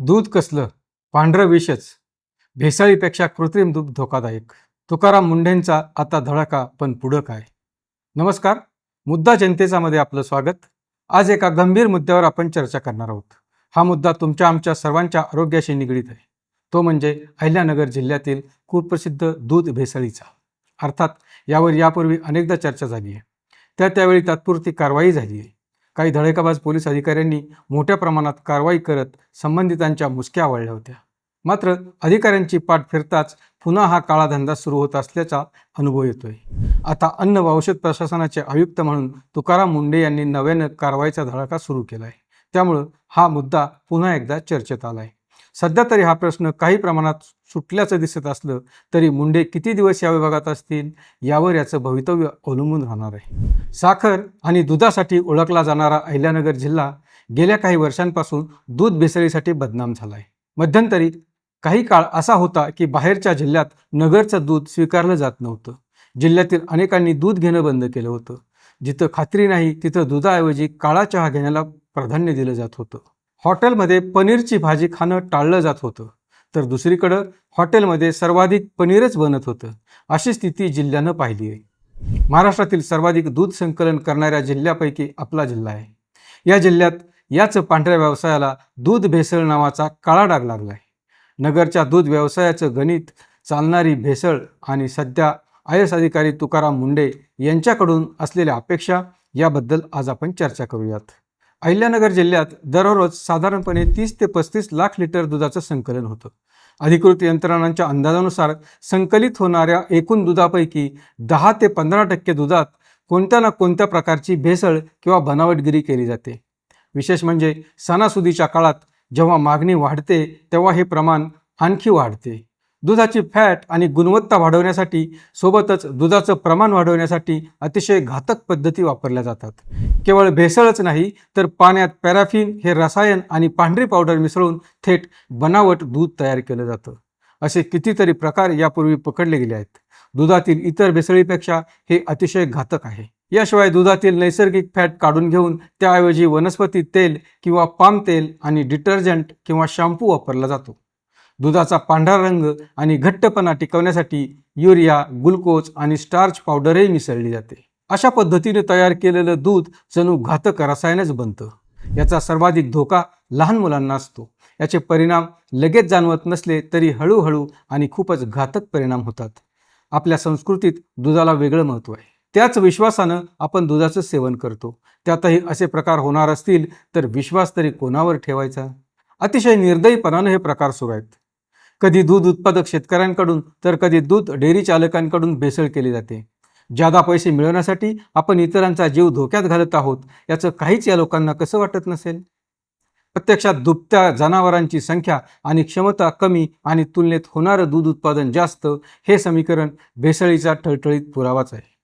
दूध कसलं पांढरं विषच. भेसळीपेक्षा कृत्रिम दूध धोकादायक. तुकाराम मुंढेंचा आता धडाका, पण पुढं काय? नमस्कार, मुद्दा जनतेचा मध्ये आपलं स्वागत. आज एका गंभीर मुद्द्यावर आपण चर्चा करणार आहोत. हा मुद्दा तुमच्या आमच्या सर्वांच्या आरोग्याशी निगडीत आहे. तो म्हणजे अहिल्यानगर जिल्ह्यातील कुप्रसिद्ध दूध भेसळीचा. अर्थात यावर यापूर्वी अनेकदा चर्चा झाली आहे. त्यावेळी तात्पुरती कारवाई झाली आहे. काही धडेकाबाज पोलीस अधिकाऱ्यांनी मोठ्या प्रमाणात कारवाई करत संबंधितांच्या मुसक्या आवळल्या होत्या. मात्र अधिकाऱ्यांची पाठ फिरताच पुन्हा हा काळा धंदा सुरू होत असल्याचा अनुभव येतोय. आता अन्न व औषध प्रशासनाचे आयुक्त म्हणून तुकाराम मुंढे यांनी नव्यानं कारवाईचा धडाका सुरू केला आहे. त्यामुळं हा मुद्दा पुन्हा एकदा चर्चेत आला आहे. सध्या तरी हा प्रश्न काही प्रमाणात सुटल्याचं दिसत असलं तरी मुंढे किती दिवस या विभागात असतील यावर याचं भवितव्य अवलंबून राहणार आहे. साखर आणि दुधासाठी ओळखला जाणारा अहिल्यानगर जिल्हा गेल्या काही वर्षांपासून दूध भेसळीसाठी बदनाम झाला आहे. मध्यंतरी काही काळ असा होता की बाहेरच्या जिल्ह्यात नगरचं दूध स्वीकारलं जात नव्हतं. जिल्ह्यातील अनेकांनी दूध घेणं बंद केलं होतं. जिथं खात्री नाही तिथं दुधाऐवजी काळा चहा घेण्याला प्राधान्य दिलं जात होतं. हॉटेलमध्ये पनीरची भाजी खाणं टाळलं जात होतं, तर दुसरीकडं हॉटेलमध्ये सर्वाधिक पनीरच बनत होतं. अशी स्थिती जिल्ह्यानं पाहिली आहे. महाराष्ट्रातील सर्वाधिक दूध संकलन करणाऱ्या जिल्ह्यापैकी आपला जिल्हा आहे. या जिल्ह्यात याच पांढऱ्या व्यवसायाला दूध भेसळ नावाचा काळा डाग लागला आहे. नगरच्या दूध व्यवसायाचं गणित चालणारी भेसळ आणि सध्या IAS अधिकारी तुकाराम मुंढे यांच्याकडून असलेल्या अपेक्षा याबद्दल आज आपण चर्चा करूयात. अहिल्यानगर जिल्ह्यात दररोज साधारणपणे 30 ते 35 लाख लिटर दुधाचं संकलन होतं. अधिकृत यंत्रणांच्या अंदाजानुसार संकलित होणाऱ्या एकूण दुधापैकी 10 ते 15% दुधात कोणत्या ना कोणत्या प्रकारची भेसळ किंवा बनावटगिरी केली जाते. विशेष म्हणजे सणासुदीच्या काळात जेव्हा मागणी वाढते तेव्हा हे प्रमाण आणखी वाढते. दुधाची फॅट आणि गुणवत्ता वाढवण्यासाठी सोबतच दुधाचं प्रमाण वाढवण्यासाठी अतिशय घातक पद्धती वापरल्या जातात. केवळ भेसळच नाही तर पाण्यात पॅराफिन हे रसायन आणि पांढरी पावडर मिसळून थेट बनावट दूध तयार केलं जातं. असे कितीतरी प्रकार यापूर्वी पकडले गेले आहेत. दुधातील इतर भेसळीपेक्षा हे अतिशय घातक आहे. याशिवाय दुधातील नैसर्गिक फॅट काढून घेऊन त्याऐवजी वनस्पती तेल किंवा पाम तेल आणि डिटर्जंट किंवा शॅम्पू वापरला जातो. दुधाचा पांढरा रंग आणि घट्टपणा टिकवण्यासाठी युरिया, ग्लुकोज आणि स्टार्च पावडरही मिसळली जाते. अशा पद्धतीने तयार केलेलं दूध जणू घातक रसायनच बनतं. याचा सर्वाधिक धोका लहान मुलांना असतो. याचे परिणाम लगेच जाणवत नसले तरी हळूहळू आणि खूपच घातक परिणाम होतात. आपल्या संस्कृतीत दुधाला वेगळं महत्त्व आहे. त्याच विश्वासानं आपण दुधाचं सेवन करतो. त्यातही असे प्रकार होणार असतील तर विश्वास तरी कोणावर ठेवायचा? अतिशय निर्दयीपणानं हे प्रकार सुरू आहेत. कधी दूध उत्पादक शेतकऱ्यांकडून तर कधी दूध डेअरी चालकांकडून भेसळ केली जाते. जादा पैसे मिळवण्यासाठी आपण इतरांचा जीव धोक्यात घालत आहोत याचं काहीच या लोकांना कसं वाटत नसेल? प्रत्यक्षात दुभत्या जनावरांची संख्या आणि क्षमता कमी आणि तुलनेत होणारं दूध उत्पादन जास्त हे समीकरण भेसळीचा ठळठळीत पुरावाच आहे.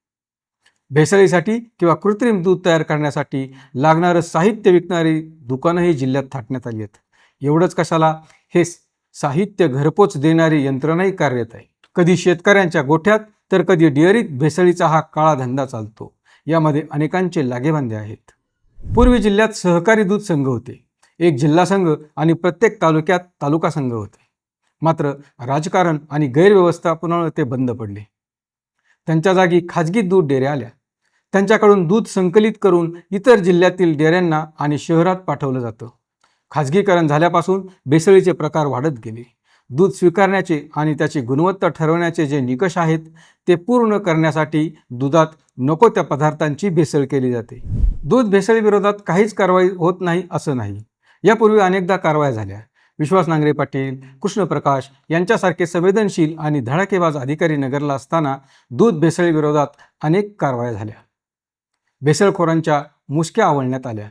भेसळीसाठी किंवा कृत्रिम दूध तयार करण्यासाठी लागणारं साहित्य विकणारी दुकानंही जिल्ह्यात थाटण्यात आली आहेत. एवढंच कशाला, हे साहित्य घरपोच देणारी यंत्रणाही कार्यरत आहे. कधी शेतकऱ्यांच्या गोठ्यात तर कधी डेअरीत भेसळीचा हा काळा धंदा चालतो. यामध्ये अनेकांचे लागेबांधे आहेत. पूर्वी जिल्ह्यात सहकारी दूध संघ होते. एक जिल्हा संघ आणि प्रत्येक तालुक्यात तालुका संघ होते. मात्र राजकारण आणि गैरव्यवस्थापनामुळे ते बंद पडले. त्यांच्या जागी खाजगी दूध डेअऱ्या आल्या. त्यांच्याकडून दूध संकलित करून इतर जिल्ह्यातील डेअऱ्यांना आणि शहरात पाठवलं जातं. खाजगीकरण झाल्यापासून भेसळीचे प्रकार वाढत गेले. दूध स्वीकारण्याचे आणि त्याची गुणवत्ता ठरवण्याचे जे निकष आहेत ते पूर्ण करण्यासाठी दुधात नको त्या पदार्थांची भेसळ केली जाते. दूध भेसळीविरोधात काहीच कारवाई होत नाही असं नाही. यापूर्वी अनेकदा कारवाया झाल्या. विश्वास नांगरे पाटील, कृष्णप्रकाश यांच्यासारखे संवेदनशील आणि धडाकेबाज अधिकारी नगरला असताना दूध भेसळीविरोधात अनेक कारवाया झाल्या. भेसळखोरांच्या मुसक्या आवळण्यात आल्या.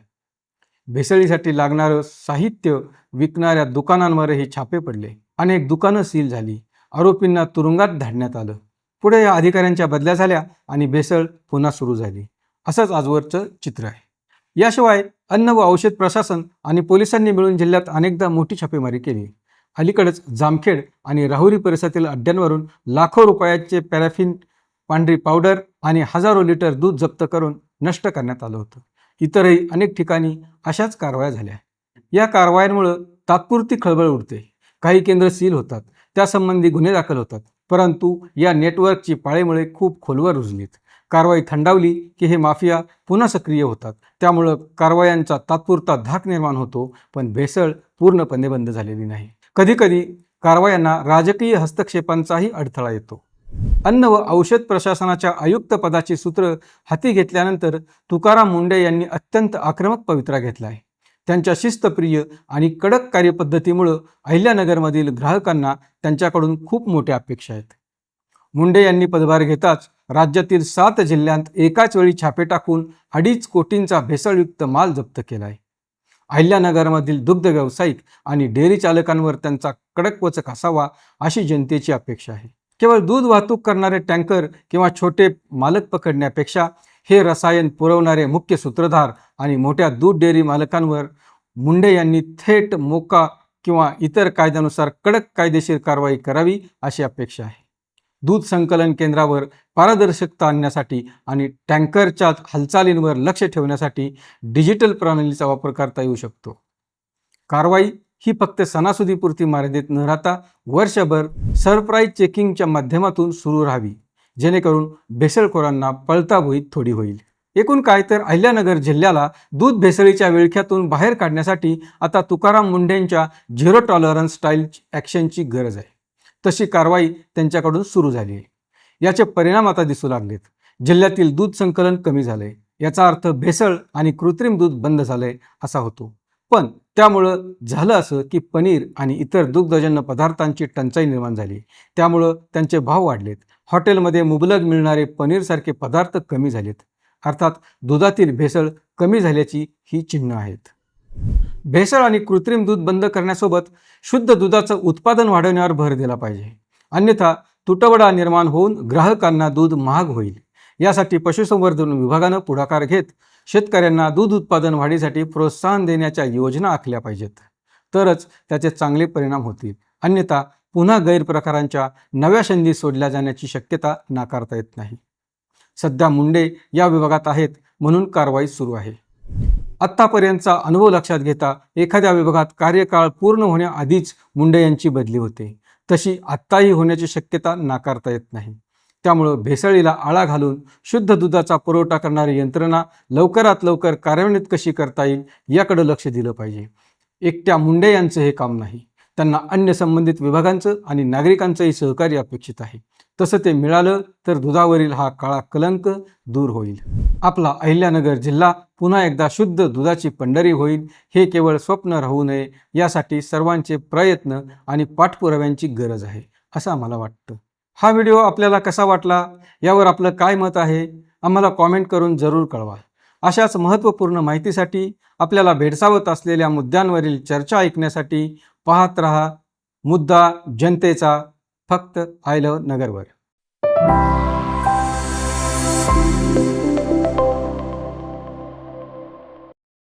भेसळीसाठी लागणारं साहित्य विकणाऱ्या दुकानांवरही छापे पडले. अनेक दुकानं सील झाली. आरोपींना तुरुंगात धाडण्यात आलं. पुढे या अधिकाऱ्यांच्या बदल्या झाल्या आणि भेसळ पुन्हा सुरू झाली. असंच आजवरचं चित्र आहे. याशिवाय अन्न व औषध प्रशासन आणि पोलिसांनी मिळून जिल्ह्यात अनेकदा मोठी छापेमारी केली. अलीकडेच जामखेड आणि राहुरी परिसरातील अड्ड्यांवरून लाखो रुपयाचे पॅराफिन, पांढरी पावडर आणि हजारो लिटर दूध जप्त करून नष्ट करण्यात आलं होतं. इतरही अनेक ठिकाणी अशाच कारवाया झाल्या. या कारवायांमुळे तात्पुरती खळबळ उडते. काही केंद्र सील होतात, त्यासंबंधी गुन्हे दाखल होतात, परंतु या नेटवर्कची पाळेमुळे खूप खोलवर रुजलीत. कारवाई थंडावली की हे माफिया पुन्हा सक्रिय होतात. त्यामुळं कारवायांचा तात्पुरता धाक निर्माण होतो, पण भेसळ पूर्णपणे बंद झालेली नाही. कधीकधी कारवायांना राजकीय हस्तक्षेपांचाही अडथळा येतो. अन्न व औषध प्रशासनाच्या आयुक्त पदाची सूत्र हाती घेतल्यानंतर तुकाराम मुंढे यांनी अत्यंत आक्रमक पवित्रा घेतला आहे. त्यांच्या शिस्तप्रिय आणि कडक कार्यपद्धतीमुळे अहिल्यानगरमधील ग्राहकांना त्यांच्याकडून खूप मोठ्या अपेक्षा आहेत. मुंढे यांनी पदभार घेताच राज्यातील 7 जिल्ह्यांत एकाच वेळी छापे टाकून 2.5 कोटींचा भेसळयुक्त माल जप्त केला आहे. अहिल्यानगरमधील दुग्ध व्यावसायिक आणि डेअरी चालकांवर त्यांचा कडक वचक असावा अशी जनतेची अपेक्षा आहे. केवळ दूध वाहतूक करणारे टँकर किंवा छोटे मालक पकडण्यापेक्षा हे रसायन पुरवणारे मुख्य सूत्रधार आणि मोठ्या दूध डेअरी मालकांवर मुंढे यांनी थेट मोका किंवा इतर कायद्यानुसार कडक कायदेशीर कारवाई करावी अशी अपेक्षा आहे. दूध संकलन केंद्रावर पारदर्शकता आणण्यासाठी आणि टँकरच्या हालचालींवर लक्ष ठेवण्यासाठी डिजिटल प्रणालीचा वापर करता येऊ शकतो. कारवाई ही फक्त सणासुदीपुरती मर्यादित न राहता वर्षभर सरप्राईज चेकिंगच्या माध्यमातून सुरू राहावी, जेणेकरून भेसळखोरांना पळताभुईत थोडी होईल. एकूण काय तर अहिल्यानगर जिल्ह्याला दूध भेसळीच्या विळख्यातून बाहेर काढण्यासाठी आता तुकाराम मुंढेंच्या झिरो टॉलरन्स स्टाईल ॲक्शनची गरज आहे. तशी कारवाई त्यांच्याकडून सुरू झाली आहे. याचे परिणाम आता दिसू लागलेत. जिल्ह्यातील दूध संकलन कमी झालंय. याचा अर्थ भेसळ आणि कृत्रिम दूध बंद झालंय असा होतो. पण त्यामुळं झालं असं की पनीर आणि इतर दुग्धजन्य पदार्थांची टंचाई निर्माण झाली. त्यामुळं त्यांचे भाव वाढलेत. हॉटेलमध्ये मुबलक मिळणारे पनीरसारखे पदार्थ कमी झालेत. अर्थात दुधातील भेसळ कमी झाल्याची ही चिन्ह आहेत. भेसळ आणि कृत्रिम दूध बंद करण्यासोबत शुद्ध दुधाचं उत्पादन वाढवण्यावर भर दिला पाहिजे. अन्यथा तुटवडा निर्माण होऊन ग्राहकांना दूध महाग होईल. यासाठी पशुसंवर्धन विभागानं पुढाकार घेत शेतकऱ्यांना दूध उत्पादन वाढीसाठी प्रोत्साहन देण्याच्या योजना आखल्या पाहिजेत. तरच त्याचे चांगले परिणाम होतील. अन्यथा पुन्हा गैरप्रकारांच्या नव्या संधी सोडल्या जाण्याची शक्यता नाकारता येत नाही. सध्या मुंढे या विभागात आहेत म्हणून कारवाई सुरू आहे. आत्तापर्यंतचा अनुभव लक्षात घेता एखाद्या विभागात कार्यकाळ पूर्ण होण्याआधीच मुंढे यांची बदली होते. तशी आत्ताही होण्याची शक्यता नाकारता येत नाही. त्यामुळं भेसळीला आळा घालून शुद्ध दुधाचा पुरवठा करणारी यंत्रणा लवकरात लवकर कार्यान्वित कशी करता येईल याकडे लक्ष दिलं पाहिजे. एकट्या मुंढे यांचं हे काम नाही. त्यांना अन्य संबंधित विभागांचं आणि नागरिकांचंही सहकार्य अपेक्षित आहे. तसं ते मिळालं तर दुधावरील हा काळा कलंक दूर होईल. आपला अहिल्यानगर जिल्हा पुन्हा एकदा शुद्ध दुधाची पंढरी होईल. हे केवळ स्वप्न राहू नये यासाठी सर्वांचे प्रयत्न आणि पाठपुराव्यांची गरज आहे असं आम्हाला वाटतं. हा व्हिडिओ आपल्याला कसा वाटला यावर आपलं काय मत आहे आम्हाला कॉमेंट करून जरूर कळवा. अशाच महत्त्वपूर्ण माहितीसाठी आपल्याला भेडसावत असलेल्या मुद्द्यांवरील चर्चा ऐकण्यासाठी पाहत रहा मुद्दा जनतेचा, फक्त आय लव्ह नगरवर.